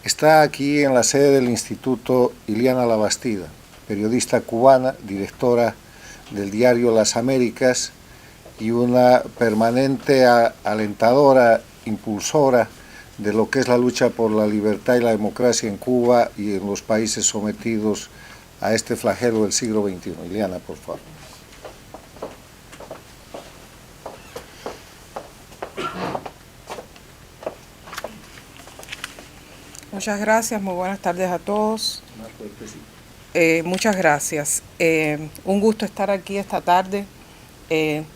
Está aquí en la sede del Instituto Iliana Labastida, periodista cubana, directora del diario Las Américas y una permanente alentadora, impulsora de lo que es la lucha por la libertad y la democracia en Cuba y en los países sometidos a este flagelo del siglo XXI. Iliana, por favor. Muchas gracias, muy buenas tardes a todos. Muchas gracias. Un gusto estar aquí esta tarde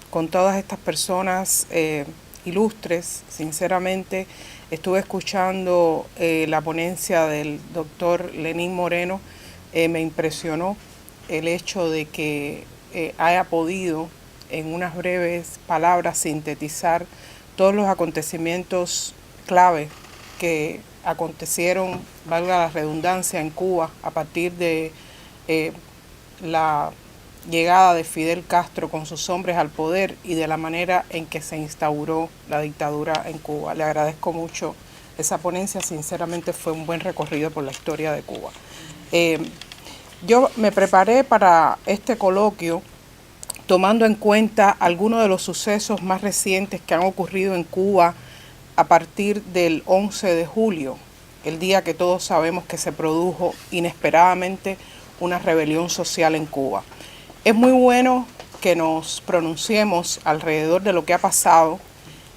con todas estas personas ilustres. Sinceramente, estuve escuchando la ponencia del doctor Lenín Moreno. Me impresionó el hecho de que haya podido en unas breves palabras sintetizar todos los acontecimientos clave que acontecieron, valga la redundancia, en Cuba a partir de la llegada de Fidel Castro con sus hombres al poder y de la manera en que se instauró la dictadura en Cuba. Le agradezco mucho esa ponencia, sinceramente fue un buen recorrido por la historia de Cuba. Yo me preparé para este coloquio tomando en cuenta algunos de los sucesos más recientes que han ocurrido en Cuba a partir del 11 de julio, el día que todos sabemos que se produjo inesperadamente una rebelión social en Cuba. Es muy bueno que nos pronunciemos alrededor de lo que ha pasado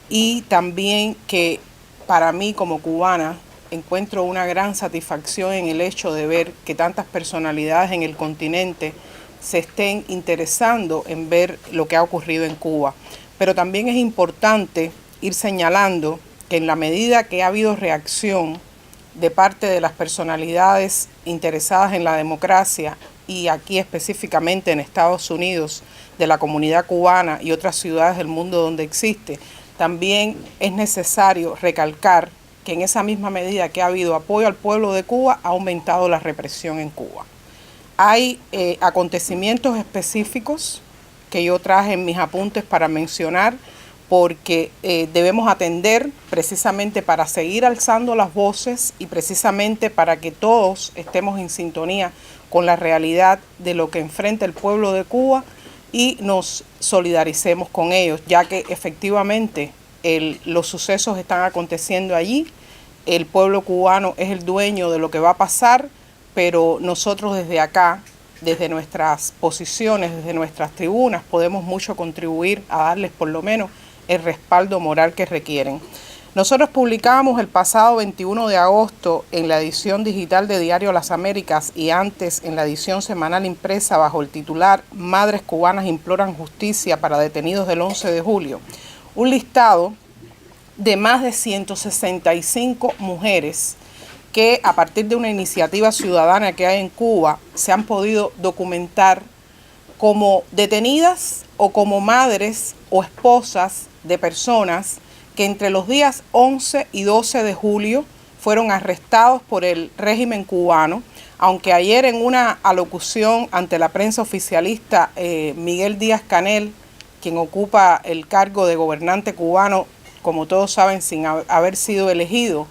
y también que para mí como cubana encuentro una gran satisfacción en el hecho de ver que tantas personalidades en el continente se estén interesando en ver lo que ha ocurrido en Cuba. Pero también es importante ir señalando que en la medida que ha habido reacción de parte de las personalidades interesadas en la democracia y aquí específicamente en Estados Unidos, de la comunidad cubana y otras ciudades del mundo donde existe, también es necesario recalcar que en esa misma medida que ha habido apoyo al pueblo de Cuba, ha aumentado la represión en Cuba. Hay acontecimientos específicos que yo traje en mis apuntes para mencionar, porque debemos atender precisamente para seguir alzando las voces y precisamente para que todos estemos en sintonía con la realidad de lo que enfrenta el pueblo de Cuba y nos solidaricemos con ellos, ya que efectivamente los sucesos están aconteciendo allí, el pueblo cubano es el dueño de lo que va a pasar, pero nosotros desde acá, desde nuestras posiciones, desde nuestras tribunas, podemos mucho contribuir a darles por lo menos el respaldo moral que requieren. Nosotros publicamos el pasado 21 de agosto en la edición digital de Diario Las Américas y antes en la edición semanal impresa bajo el titular Madres cubanas imploran justicia para detenidos del 11 de julio, un listado de más de 165 mujeres que a partir de una iniciativa ciudadana que hay en Cuba se han podido documentar como detenidas o como madres o esposas de personas que entre los días 11 y 12 de julio fueron arrestados por el régimen cubano, aunque ayer en una alocución ante la prensa oficialista, Miguel Díaz-Canel, quien ocupa el cargo de gobernante cubano, como todos saben, sin haber sido elegido,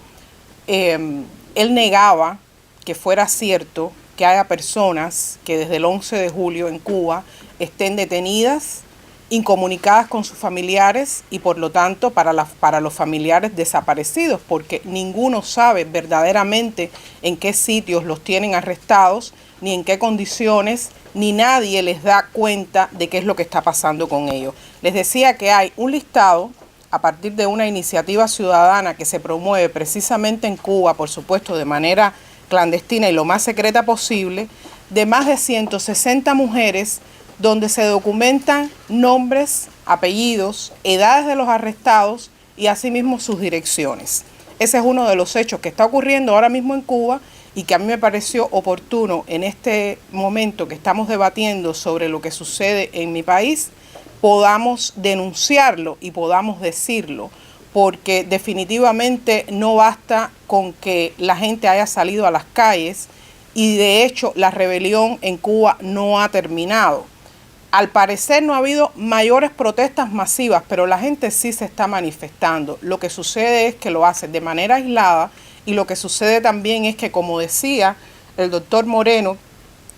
él negaba que fuera cierto que haya personas que desde el 11 de julio en Cuba estén detenidas, incomunicadas con sus familiares y por lo tanto para los familiares desaparecidos, porque ninguno sabe verdaderamente en qué sitios los tienen arrestados, ni en qué condiciones, ni nadie les da cuenta de qué es lo que está pasando con ellos. Les decía que hay un listado a partir de una iniciativa ciudadana que se promueve precisamente en Cuba, por supuesto de manera clandestina y lo más secreta posible, de más de 160 mujeres donde se documentan nombres, apellidos, edades de los arrestados y asimismo sus direcciones. Ese es uno de los hechos que está ocurriendo ahora mismo en Cuba y que a mí me pareció oportuno en este momento que estamos debatiendo sobre lo que sucede en mi país, podamos denunciarlo y podamos decirlo, porque definitivamente no basta con que la gente haya salido a las calles y de hecho la rebelión en Cuba no ha terminado. Al parecer no ha habido mayores protestas masivas, pero la gente sí se está manifestando. Lo que sucede es que lo hace de manera aislada y lo que sucede también es que, como decía el doctor Moreno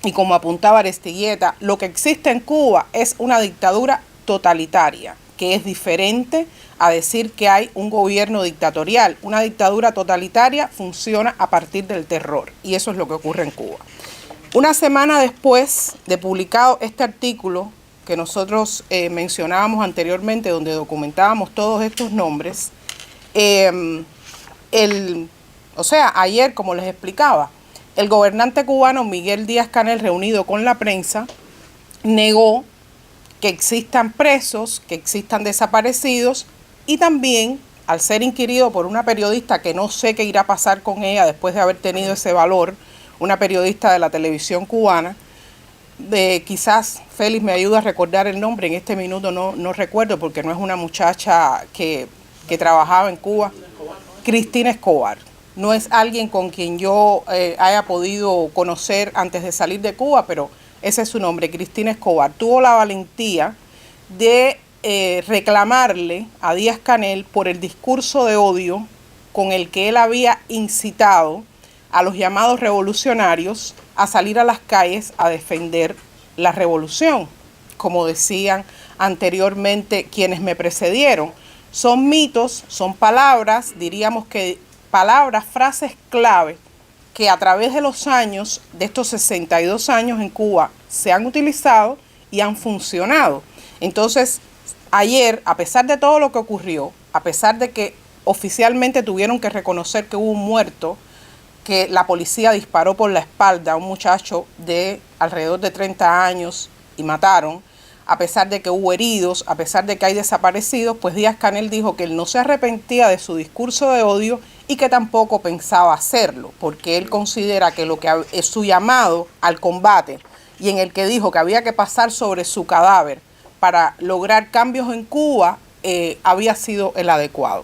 y como apuntaba Aristigueta, lo que existe en Cuba es una dictadura totalitaria, que es diferente a decir que hay un gobierno dictatorial. Una dictadura totalitaria funciona a partir del terror, y eso es lo que ocurre en Cuba. Una semana después de publicado este artículo que nosotros mencionábamos anteriormente, donde documentábamos todos estos nombres, ayer, como les explicaba, el gobernante cubano Miguel Díaz-Canel, reunido con la prensa, negó que existan presos, que existan desaparecidos, y también, al ser inquirido por una periodista que no sé qué irá a pasar con ella después de haber tenido ese valor, una periodista de la televisión cubana, quizás Félix me ayuda a recordar el nombre, en este minuto no recuerdo porque no es una muchacha que trabajaba en Cuba, Cristina Escobar. No es alguien con quien yo haya podido conocer antes de salir de Cuba, pero ese es su nombre, Cristina Escobar. Tuvo la valentía de reclamarle a Díaz-Canel por el discurso de odio con el que él había incitado a los llamados revolucionarios a salir a las calles a defender la revolución. Como decían anteriormente quienes me precedieron, son mitos, son palabras, diríamos que palabras, frases clave que a través de los años, de estos 62 años en Cuba, se han utilizado y han funcionado. Entonces, ayer, a pesar de todo lo que ocurrió, a pesar de que oficialmente tuvieron que reconocer que hubo un muerto, que la policía disparó por la espalda a un muchacho de alrededor de 30 años y mataron, a pesar de que hubo heridos, a pesar de que hay desaparecidos, pues Díaz-Canel dijo que él no se arrepentía de su discurso de odio y que tampoco pensaba hacerlo, porque él considera que lo que es su llamado al combate y en el que dijo que había que pasar sobre su cadáver para lograr cambios en Cuba, había sido el adecuado.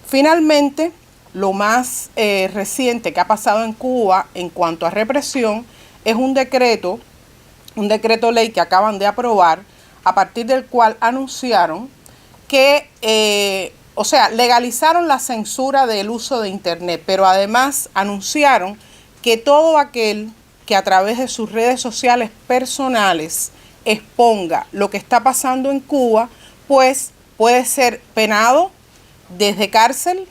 Finalmente, lo más reciente que ha pasado en Cuba en cuanto a represión es un decreto ley que acaban de aprobar, a partir del cual anunciaron que, legalizaron la censura del uso de Internet, pero además anunciaron que todo aquel que a través de sus redes sociales personales exponga lo que está pasando en Cuba, pues puede ser penado desde cárcel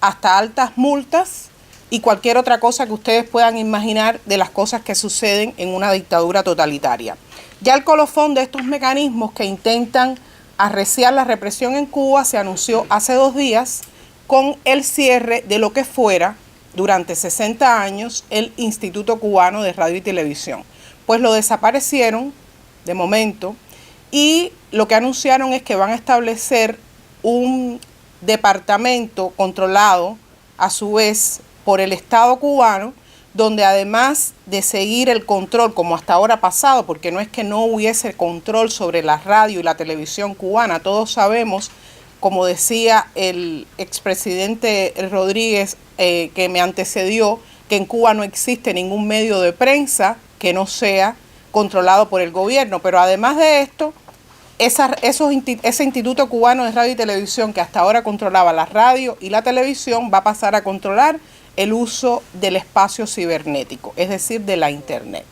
hasta altas multas y cualquier otra cosa que ustedes puedan imaginar de las cosas que suceden en una dictadura totalitaria. Ya el colofón de estos mecanismos que intentan arreciar la represión en Cuba se anunció hace 2 días con el cierre de lo que fuera durante 60 años el Instituto Cubano de Radio y Televisión. Pues lo desaparecieron de momento y lo que anunciaron es que van a establecer un departamento controlado a su vez por el Estado cubano, donde además de seguir el control como hasta ahora ha pasado, porque no es que no hubiese control sobre la radio y la televisión cubana, todos sabemos, como decía el expresidente Rodríguez que me antecedió, que en Cuba no existe ningún medio de prensa que no sea controlado por el gobierno, pero además de esto, ese Instituto Cubano de Radio y Televisión que hasta ahora controlaba la radio y la televisión va a pasar a controlar el uso del espacio cibernético, es decir, de la Internet.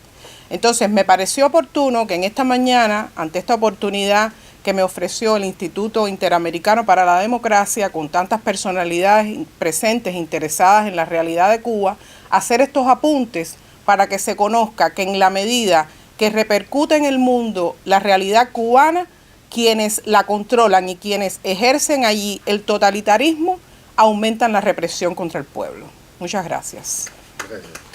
Entonces, me pareció oportuno que en esta mañana, ante esta oportunidad que me ofreció el Instituto Interamericano para la Democracia, con tantas personalidades presentes interesadas en la realidad de Cuba, hacer estos apuntes para que se conozca que en la medida que repercute en el mundo la realidad cubana, quienes la controlan y quienes ejercen allí el totalitarismo aumentan la represión contra el pueblo. Muchas gracias. Gracias.